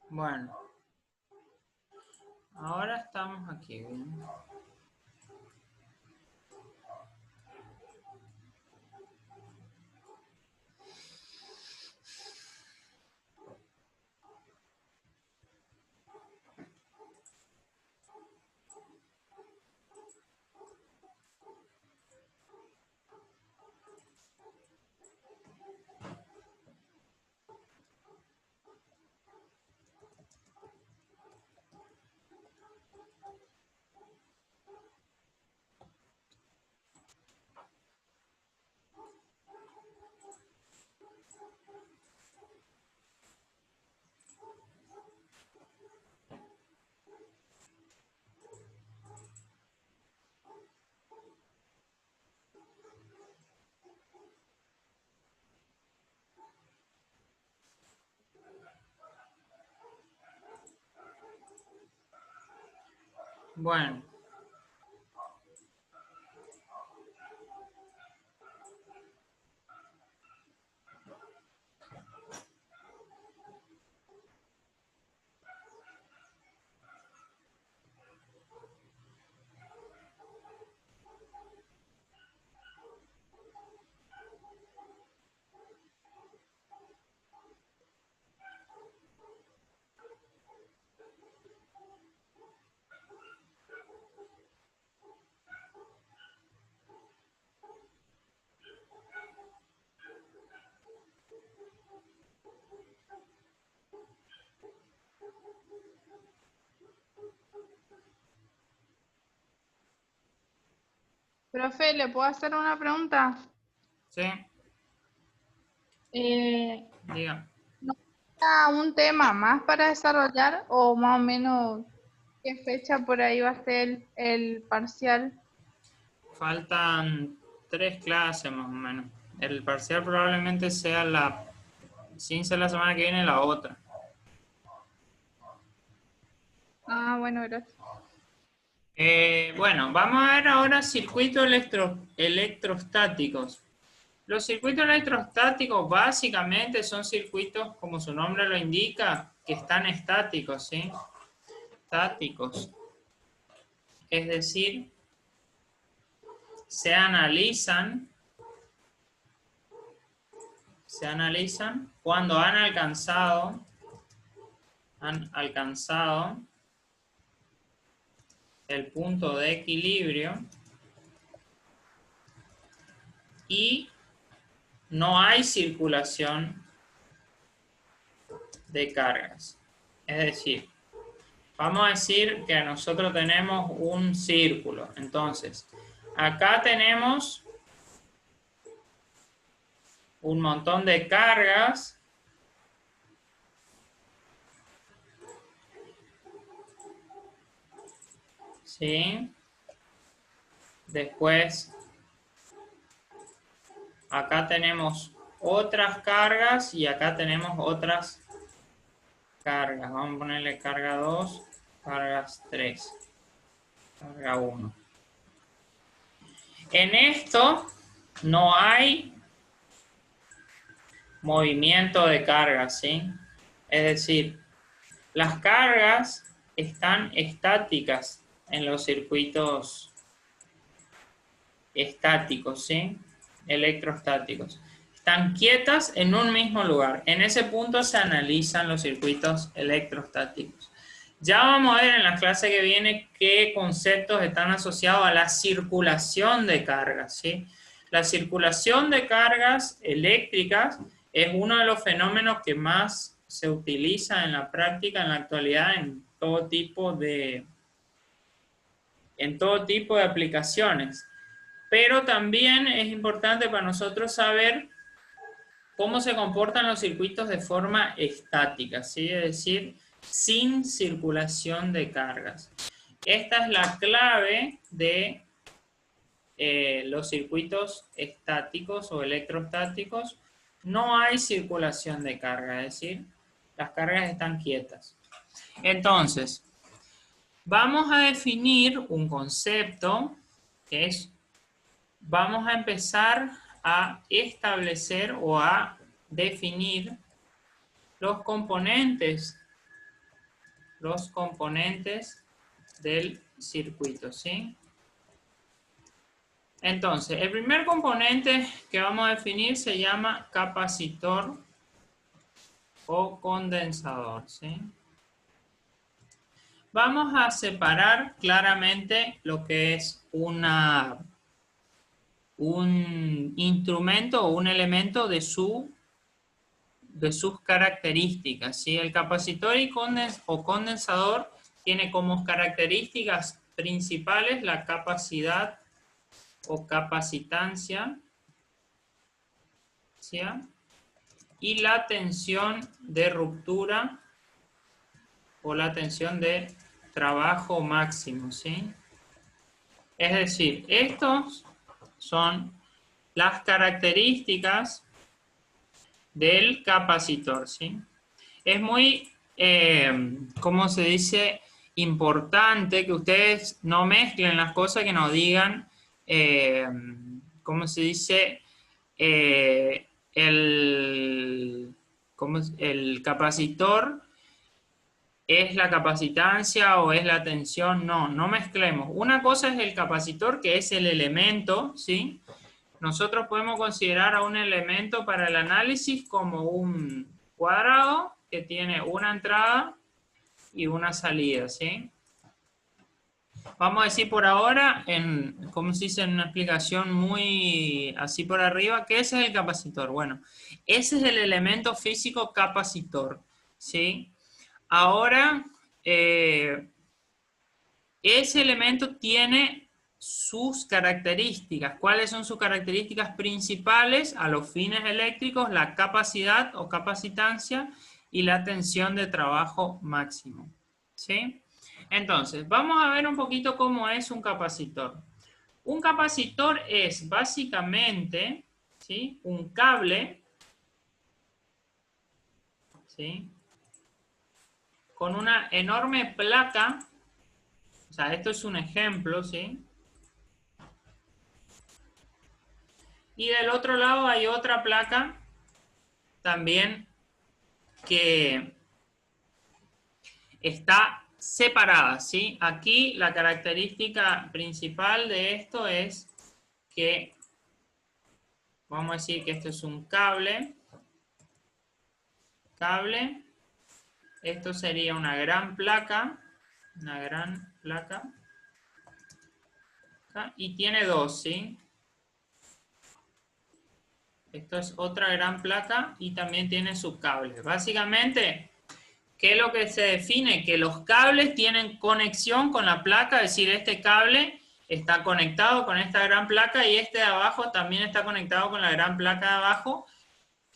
Bueno, ahora estamos aquí, ¿bien? Bueno, Profe, ¿le puedo hacer una pregunta? sí, Eh, diga. ¿No queda un tema más para desarrollar o más o menos qué fecha por ahí va a ser el parcial? Faltan 3 clases más o menos. El parcial probablemente sea sin ser la semana que viene, la otra. Ah, bueno, gracias. Bueno, vamos a ver ahora circuitos electrostáticos. Los circuitos electrostáticos básicamente son circuitos, como su nombre lo indica, que están estáticos, ¿sí? Estáticos. Es decir, se analizan cuando han alcanzado el punto de equilibrio y no hay circulación de cargas. Es decir, vamos a decir que nosotros tenemos un círculo. Entonces, acá tenemos un montón de cargas. ¿Sí? Después, acá tenemos otras cargas y acá tenemos otras cargas. Vamos a ponerle carga 2, cargas 3, carga 1. En esto no hay movimiento de cargas, ¿sí? Es decir, las cargas están estáticas en los circuitos estáticos, ¿sí? Electrostáticos. Están quietas en un mismo lugar. En ese punto se analizan los circuitos electrostáticos. Ya vamos a ver en la clase que viene qué conceptos están asociados a la circulación de cargas, ¿sí? La circulación de cargas eléctricas es uno de los fenómenos que más se utiliza en la práctica en la actualidad en todo tipo de aplicaciones. Pero también es importante para nosotros saber cómo se comportan los circuitos de forma estática, ¿sí? Es decir, sin circulación de cargas. Esta es la clave de los circuitos estáticos o electrostáticos. No hay circulación de carga, es decir, las cargas están quietas. Entonces, vamos a definir un concepto que es, vamos a empezar a establecer o a definir los componentes los componentes del circuito, ¿sí? Entonces, el primer componente que vamos a definir se llama capacitor o condensador, ¿sí? Vamos a separar claramente lo que es un instrumento o un elemento de sus características, ¿sí? El capacitor o condensador tiene como características principales la capacidad o capacitancia, ¿sí? Y la tensión de ruptura o la tensión de trabajo máximo, ¿sí? Es decir, estos son las características del capacitor, ¿sí? Es muy, ¿cómo se dice? Importante que ustedes no mezclen las cosas, que no digan, ¿cómo se dice? El capacitor es la capacitancia o es la tensión. No, no mezclemos. Una cosa es el capacitor, que es el elemento, ¿sí? Nosotros podemos considerar a un elemento para el análisis como un cuadrado que tiene una entrada y una salida, ¿sí? Vamos a decir por ahora, como se dice en una explicación muy así por arriba, ¿qué es el capacitor? Bueno, ese es el elemento físico capacitor, ¿sí? Ahora, ese elemento tiene sus características. ¿Cuáles son sus características principales a los fines eléctricos? La capacidad o capacitancia y la tensión de trabajo máximo, ¿sí? Entonces, vamos a ver un poquito cómo es un capacitor. Un capacitor es básicamente, ¿sí?, un cable, ¿sí?, con una enorme placa. O sea, esto es un ejemplo, ¿sí? Y del otro lado hay otra placa también que está separada, ¿sí? Aquí la característica principal de esto es que, vamos a decir que esto es un cable, esto sería una gran placa, y tiene dos, ¿sí? Esto es otra gran placa y también tiene sus cables. Básicamente, ¿qué es lo que se define? Que los cables tienen conexión con la placa, es decir, este cable está conectado con esta gran placa y este de abajo también está conectado con la gran placa de abajo,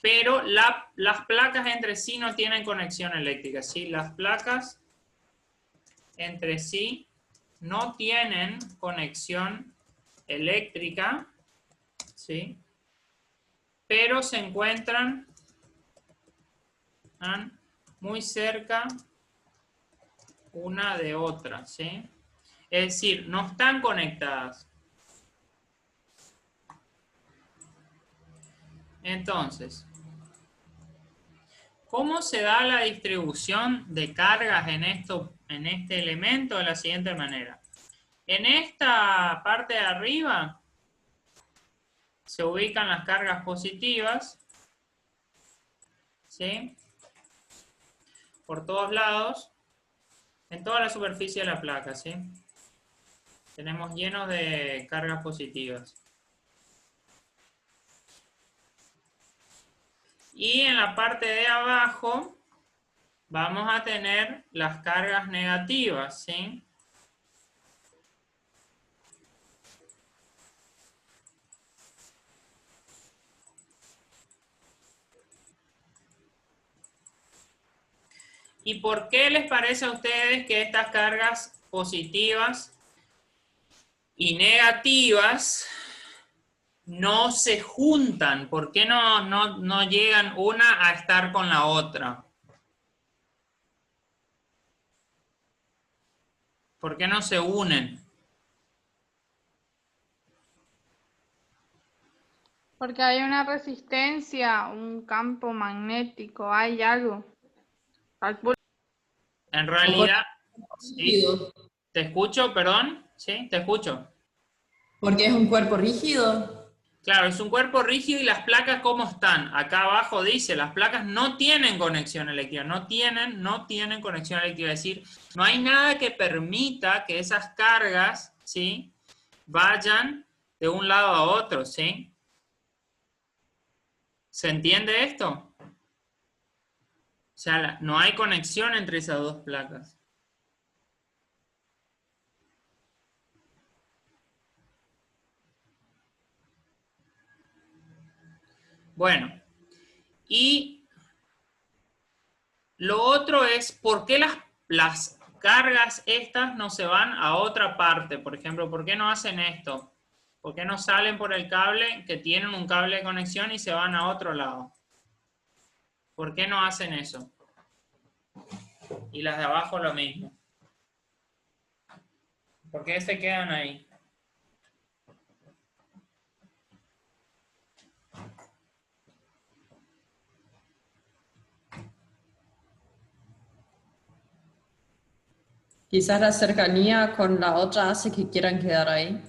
pero las placas entre sí no tienen conexión eléctrica, ¿sí? Las placas entre sí no tienen conexión eléctrica, ¿sí?, pero se encuentran muy cerca una de otra, ¿sí? Es decir, no están conectadas. Entonces, ¿cómo se da la distribución de cargas en este elemento? De la siguiente manera. En esta parte de arriba se ubican las cargas positivas, ¿sí?, por todos lados, en toda la superficie de la placa, ¿sí? Tenemos llenos de cargas positivas. Y en la parte de abajo vamos a tener las cargas negativas, ¿sí? ¿Y por qué les parece a ustedes que estas cargas positivas y negativas no se juntan? ¿Por qué no llegan una a estar con la otra? ¿Por qué no se unen? Porque hay una resistencia, un campo magnético, hay algo. Calculo. En realidad, sí. Rígido. ¿Te escucho? Perdón. ¿Sí? ¿Te escucho? Porque es un cuerpo rígido. Claro, es un cuerpo rígido y las placas, ¿cómo están? Acá abajo dice, las placas no tienen conexión eléctrica, no tienen conexión eléctrica. Es decir, no hay nada que permita que esas cargas, ¿sí?, vayan de un lado a otro, ¿sí? ¿Se entiende esto? O sea, no hay conexión entre esas dos placas. Bueno, y lo otro es, ¿por qué las cargas estas no se van a otra parte? Por ejemplo, ¿por qué no hacen esto? ¿Por qué no salen por el cable que tienen un cable de conexión y se van a otro lado? ¿Por qué no hacen eso? Y las de abajo lo mismo. ¿Por qué se quedan ahí? Quizás la cercanía con la otra hace que quieran quedar ahí.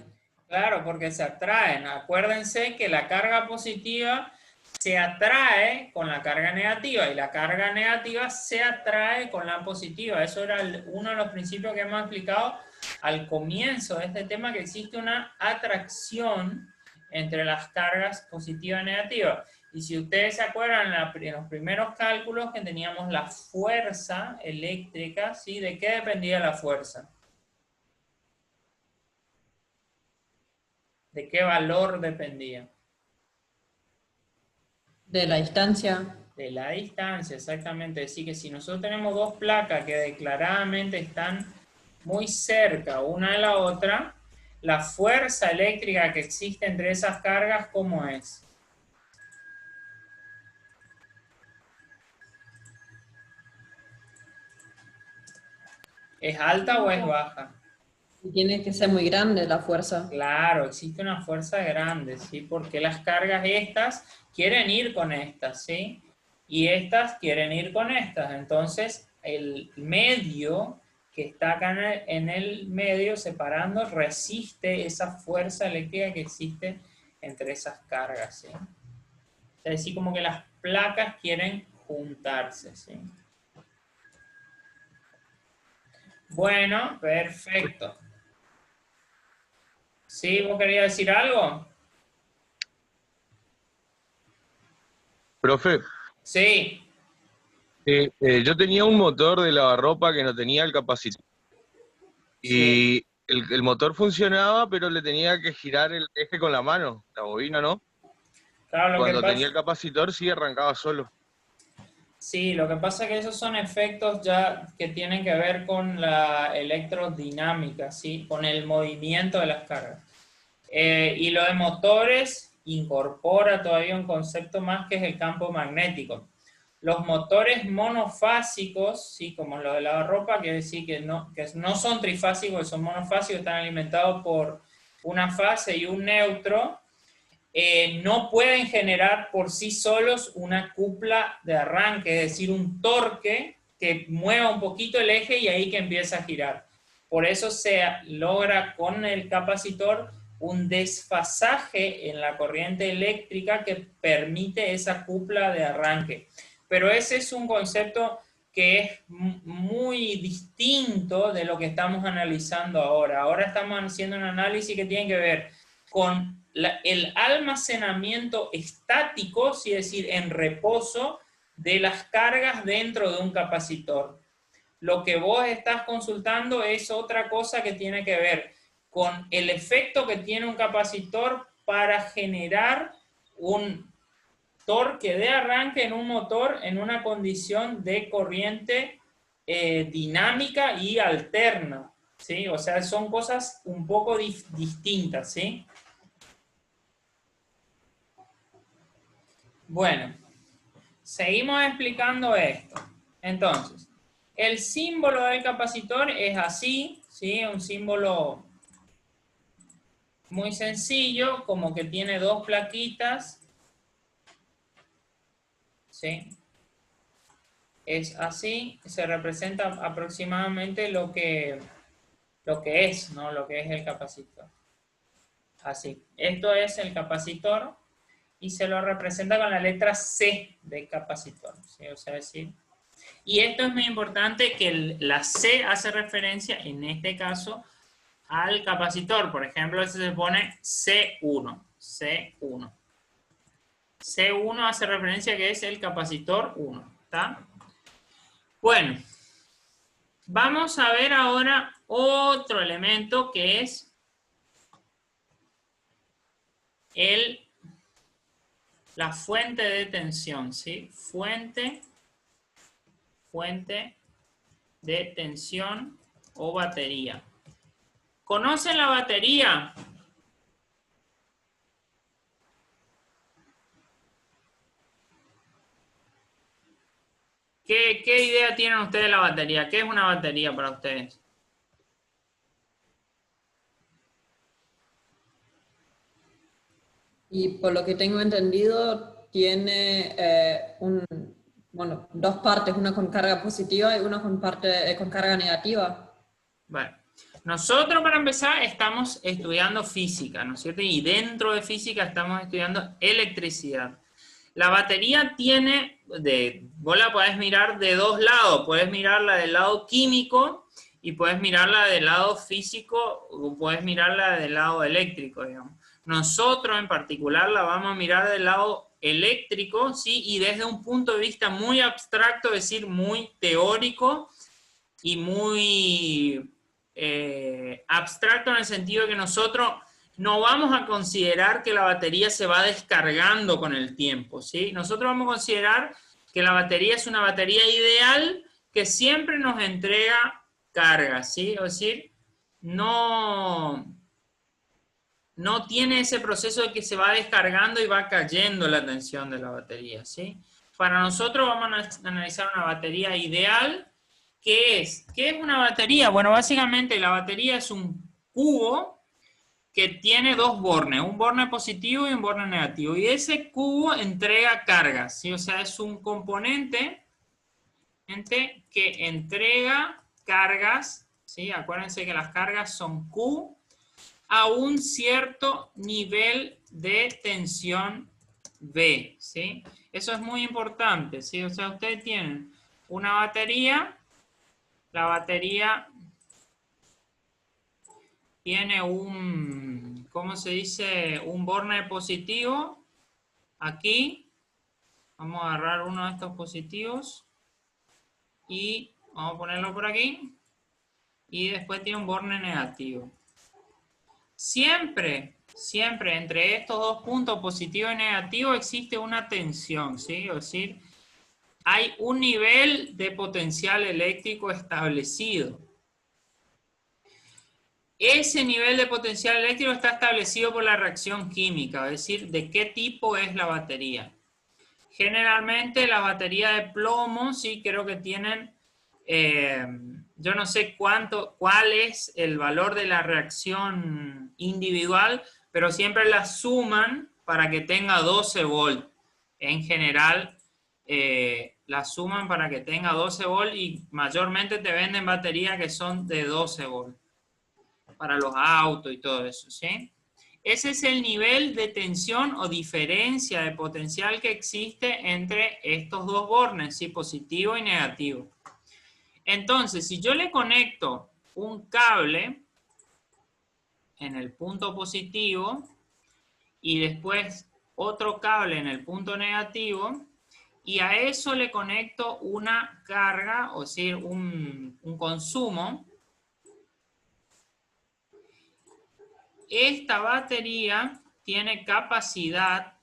Claro, porque se atraen. Acuérdense que la carga positiva se atrae con la carga negativa y la carga negativa se atrae con la positiva. Eso era uno de los principios que hemos explicado al comienzo de este tema, que existe una atracción entre las cargas positivas y negativas. Y si ustedes se acuerdan en los primeros cálculos que teníamos la fuerza eléctrica, ¿sí? ¿De qué dependía la fuerza? ¿De qué valor dependía? De la distancia. De la distancia, exactamente. Es decir, que si nosotros tenemos dos placas que declaradamente están muy cerca una de la otra, la fuerza eléctrica que existe entre esas cargas, ¿cómo es? ¿Es alta o es baja? Y tiene que ser muy grande la fuerza. Claro, existe una fuerza grande, ¿sí? Porque las cargas estas quieren ir con estas, ¿sí? Y estas quieren ir con estas. Entonces, el medio que está acá en el medio separando resiste esa fuerza eléctrica que existe entre esas cargas, ¿sí? Es decir, como que las placas quieren juntarse, ¿sí? Bueno, perfecto. ¿Sí? ¿Vos querías decir algo? Profe, Sí. yo tenía un motor de lavarropa que no tenía el capacitor. Sí. Y el motor funcionaba, pero le tenía que girar el eje con la mano, la bobina, ¿no? Claro, lo que Cuando tenía pasa... el capacitor sí arrancaba solo. Sí, lo que pasa es que esos son efectos ya que tienen que ver con la electrodinámica, ¿sí? Con el movimiento de las cargas. Y lo de motores incorpora todavía un concepto más que es el campo magnético. Los motores monofásicos, ¿sí? Como los de lavarropa, quiere decir que no son trifásicos, son monofásicos, están alimentados por una fase y un neutro. No pueden generar por sí solos una cupla de arranque, es decir, un torque que mueva un poquito el eje y ahí que empieza a girar. Por eso se logra con el capacitor un desfasaje en la corriente eléctrica que permite esa cupla de arranque. Pero ese es un concepto que es muy distinto de lo que estamos analizando ahora. Ahora estamos haciendo un análisis que tiene que ver con el almacenamiento estático, es decir, en reposo, de las cargas dentro de un capacitor. Lo que vos estás consultando es otra cosa que tiene que ver con el efecto que tiene un capacitor para generar un torque de arranque en un motor en una condición de corriente dinámica y alterna, ¿sí? O sea, son cosas un poco distintas, ¿sí? Bueno, seguimos explicando esto. Entonces, el símbolo del capacitor es así, ¿sí? Un símbolo muy sencillo, como que tiene dos plaquitas, ¿sí? es así, se representa aproximadamente lo que es, ¿no? Lo que es el capacitor. Así. Esto es el capacitor y se lo representa con la letra C de capacitor, ¿sí? O sea, decir, y esto es muy importante que la C hace referencia, en este caso, al capacitor. Por ejemplo, se pone C1. C1. C1 hace referencia que es el capacitor 1. ¿Está? Bueno, vamos a ver ahora otro elemento que es la fuente de tensión, ¿sí? Fuente de tensión o batería. ¿Conocen la batería? ¿Qué idea tienen ustedes de la batería? ¿Qué es una batería para ustedes? Y por lo que tengo entendido, tiene bueno, dos partes, una con carga positiva y una con carga negativa. Bueno, nosotros para empezar estamos estudiando física, ¿no es cierto? Y dentro de física estamos estudiando electricidad. La batería tiene, vos la podés mirar de dos lados, podés mirarla del lado químico y podés mirarla del lado físico o podés mirarla del lado eléctrico, digamos. Nosotros en particular la vamos a mirar del lado eléctrico, ¿sí? Y desde un punto de vista muy abstracto, es decir, muy teórico y muy abstracto en el sentido de que nosotros no vamos a considerar que la batería se va descargando con el tiempo, ¿sí? Nosotros vamos a considerar que la batería es una batería ideal que siempre nos entrega carga, ¿sí? Es decir, no tiene ese proceso de que se va descargando y va cayendo la tensión de la batería, ¿sí? Para nosotros vamos a analizar una batería ideal. ¿Qué es? ¿Qué es una batería? Bueno, básicamente la batería es un cubo que tiene dos bornes, un borne positivo y un borne negativo. Y ese cubo entrega cargas, ¿sí? O sea, es un componente que entrega cargas, ¿sí? Acuérdense que las cargas son Q a un cierto nivel de tensión V, ¿sí? Eso es muy importante, ¿sí? O sea, ustedes tienen una batería, la batería tiene un, ¿cómo se dice? Un borne positivo. Aquí, vamos a agarrar uno de estos positivos y vamos a ponerlo por aquí. Y después tiene un borne negativo. Siempre entre estos dos puntos, positivo y negativo, existe una tensión, ¿sí? Es decir, hay un nivel de potencial eléctrico establecido. Ese nivel de potencial eléctrico está establecido por la reacción química, es decir, de qué tipo es la batería. Generalmente la batería de plomo, sí, creo que tienen, yo no sé cuál es el valor de la reacción individual, pero siempre la suman para que tenga 12 volt. En general, la suman para que tenga 12 volt y mayormente te venden baterías que son de 12 volt para los autos y todo eso, ¿sí? Ese es el nivel de tensión o diferencia de potencial que existe entre estos dos bornes, ¿sí? Positivo y negativo. Entonces, si yo le conecto un cable en el punto positivo y después otro cable en el punto negativo, y a eso le conecto una carga, o decir, un consumo, esta batería tiene capacidad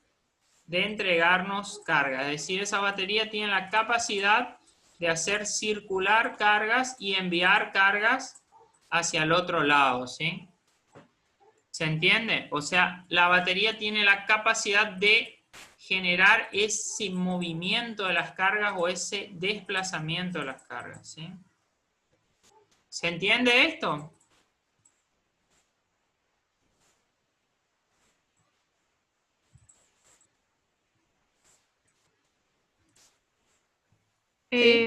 de entregarnos carga, es decir, esa batería tiene la capacidad de hacer circular cargas y enviar cargas hacia el otro lado, ¿sí? ¿Se entiende? O sea, la batería tiene la capacidad de generar ese movimiento de las cargas o ese desplazamiento de las cargas, ¿sí? ¿Se entiende esto?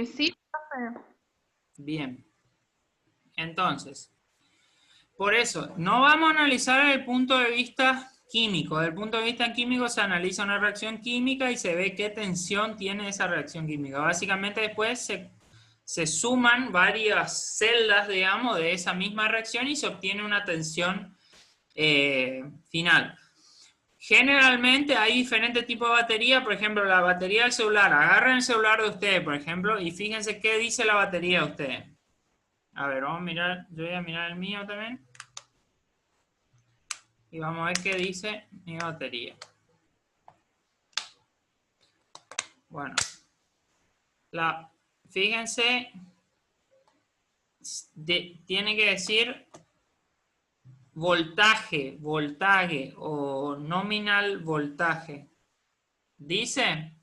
Sí, profe. Bien. Entonces, por eso, no vamos a analizar desde el punto de vista químico. Desde el punto de vista químico se analiza una reacción química y se ve qué tensión tiene esa reacción química. Básicamente después se suman varias celdas, digamos, de esa misma reacción y se obtiene una tensión final. Generalmente hay diferentes tipos de batería, por ejemplo, la batería del celular. Agarren el celular de ustedes, por ejemplo, y fíjense qué dice la batería de ustedes. A ver, vamos a mirar, yo voy a mirar el mío también. Y vamos a ver qué dice mi batería. Bueno, fíjense, tiene que decir voltaje o nominal voltaje. ¿Dice?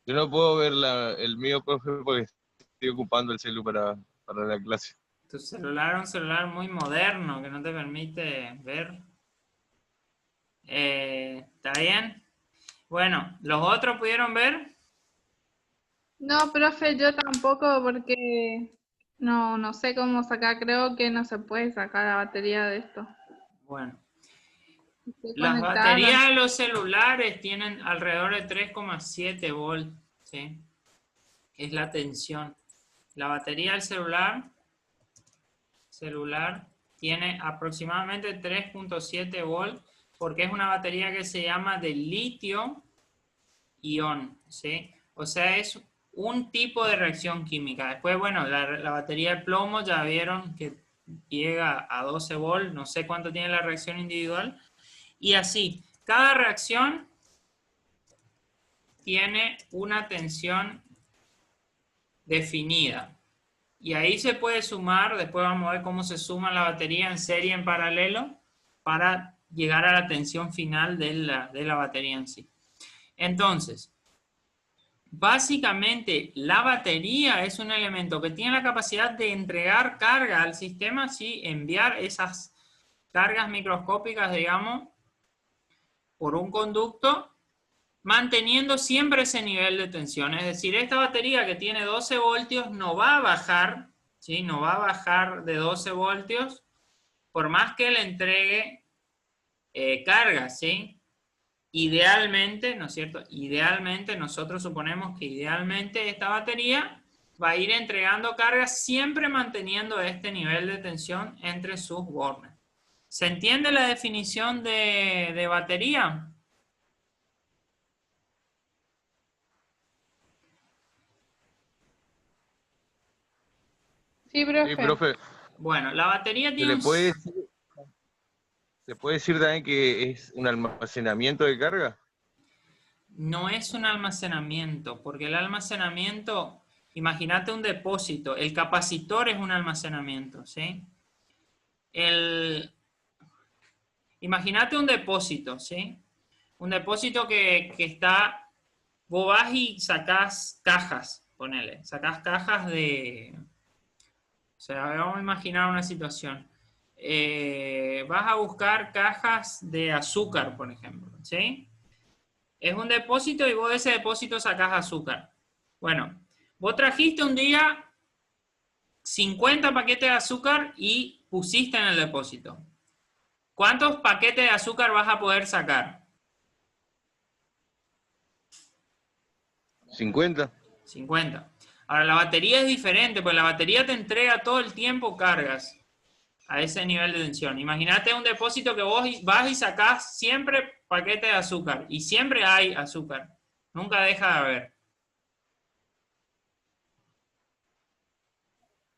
Yo no puedo ver el mío, profe, porque estoy ocupando el celu para la clase. Tu celular es un celular muy moderno que no te permite ver. ¿Está bien? Bueno, ¿los otros pudieron ver? No, profe, yo tampoco porque no sé cómo sacar, creo que no se puede sacar la batería de esto. Bueno. Estoy Las conectada. baterías de los celulares tienen alrededor de 3,7 volts, ¿sí? Es la tensión. La batería del celular tiene aproximadamente 3,7 volts porque es una batería que se llama de litio-ion, ¿sí? O sea, es un tipo de reacción química. Después, bueno, la batería de plomo ya vieron que llega a 12 volts, no sé cuánto tiene la reacción individual. Y así, cada reacción tiene una tensión definida. Y ahí se puede sumar, después vamos a ver cómo se suma la batería en serie en paralelo para llegar a la tensión final de la batería en sí. Entonces, básicamente la batería es un elemento que tiene la capacidad de entregar carga al sistema, ¿sí? Enviar esas cargas microscópicas, digamos, por un conducto, manteniendo siempre ese nivel de tensión. Es decir, esta batería que tiene 12 voltios no va a bajar, ¿sí? No va a bajar de 12 voltios por más que le entregue carga, ¿sí? Idealmente, ¿no es cierto? Idealmente, nosotros suponemos que idealmente esta batería va a ir entregando carga siempre manteniendo este nivel de tensión entre sus bornes. ¿Se entiende la definición de batería? Sí, Sí, profe. profe, Bueno, la batería ¿se tiene le puede decir también que es un almacenamiento de carga? no es un almacenamiento, porque el almacenamiento, imagínate un depósito, el capacitor es un almacenamiento, ¿sí? Imagínate un depósito, ¿sí? Un depósito que está, vos vas y sacás cajas, ponele, sacás cajas de, o sea, vamos a imaginar una situación. Vas a buscar cajas de azúcar, por ejemplo, ¿sí? Es un depósito y vos de ese depósito sacás azúcar. Bueno, vos trajiste un día 50 paquetes de azúcar y pusiste en el depósito. ¿Cuántos paquetes de azúcar vas a poder sacar? 50. 50. Ahora, la batería es diferente, pues la batería te entrega todo el tiempo cargas a ese nivel de tensión. Imagínate un depósito que vos vas y sacás siempre paquete de azúcar y siempre hay azúcar. Nunca deja de haber.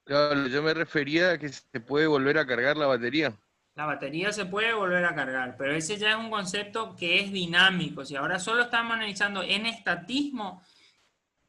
Claro, yo me refería a que se puede volver a cargar la batería. La batería se puede volver a cargar, pero ese ya es un concepto que es dinámico. Si ahora solo estamos analizando en estatismo,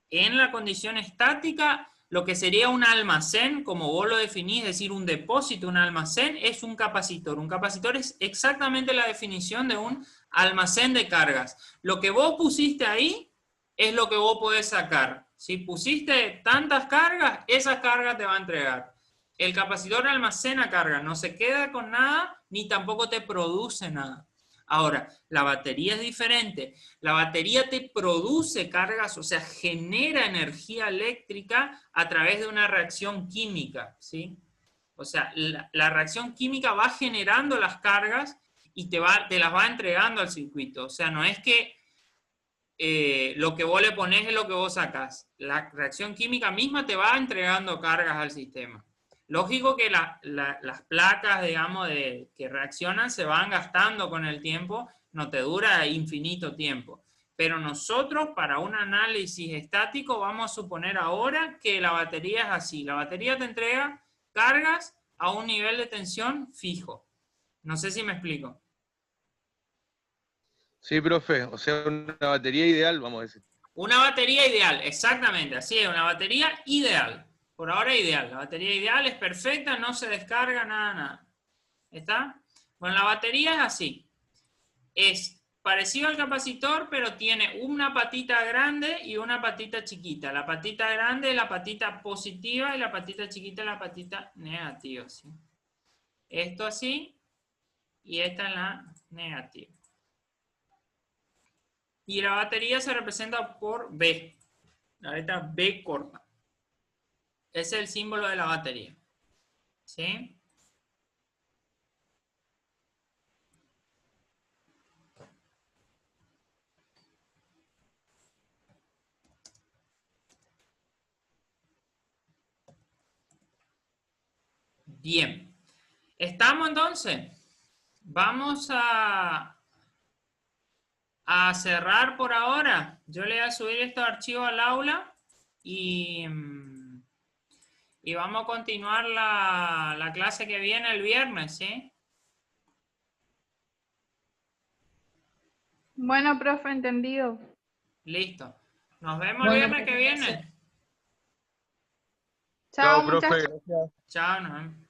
en la condición estática, Lo que sería un almacén, como vos lo definís, es decir, un depósito, un almacén, es un capacitor. Un capacitor es exactamente la definición de un almacén de cargas. Lo que vos pusiste ahí es lo que vos podés sacar. Si pusiste tantas cargas, esas cargas te va a entregar. El capacitor almacena cargas, no se queda con nada, ni tampoco te produce nada. Ahora, la batería es diferente. La batería te produce cargas, o sea, genera energía eléctrica a través de una reacción química, ¿sí? O sea, la reacción química va generando las cargas y te las va entregando al circuito. O sea, no es que lo que vos le ponés es lo que vos sacás. La reacción química misma te va entregando cargas al sistema. Lógico que las placas, digamos, que reaccionan se van gastando con el tiempo, no te dura infinito tiempo. Pero nosotros, para un análisis estático, vamos a suponer ahora que la batería es así. La batería te entrega cargas a un nivel de tensión fijo. No sé si me explico. Sí, profe, o sea, una batería ideal, vamos a decir. Una batería ideal, exactamente, así es, una batería ideal. Por ahora ideal, la batería ideal es perfecta, no se descarga, nada. ¿Está? Bueno, la batería es así. Es parecido al capacitor, pero tiene una patita grande y una patita chiquita. La patita grande es la patita positiva y la patita chiquita es la patita negativa, ¿sí? Esto así y esta es la negativa. Y la batería se representa por B, la letra B corta. Ese es el símbolo de la batería. ¿Sí? Bien. ¿Estamos entonces? Vamos a cerrar por ahora. Yo le voy a subir estos archivos al aula y vamos a continuar la clase que viene el viernes, ¿sí? Bueno, profe, entendido. Listo. Nos vemos el Bueno, viernes que viene. Chao, Chao, profe, muchachos. gracias. Chao, nos vemos.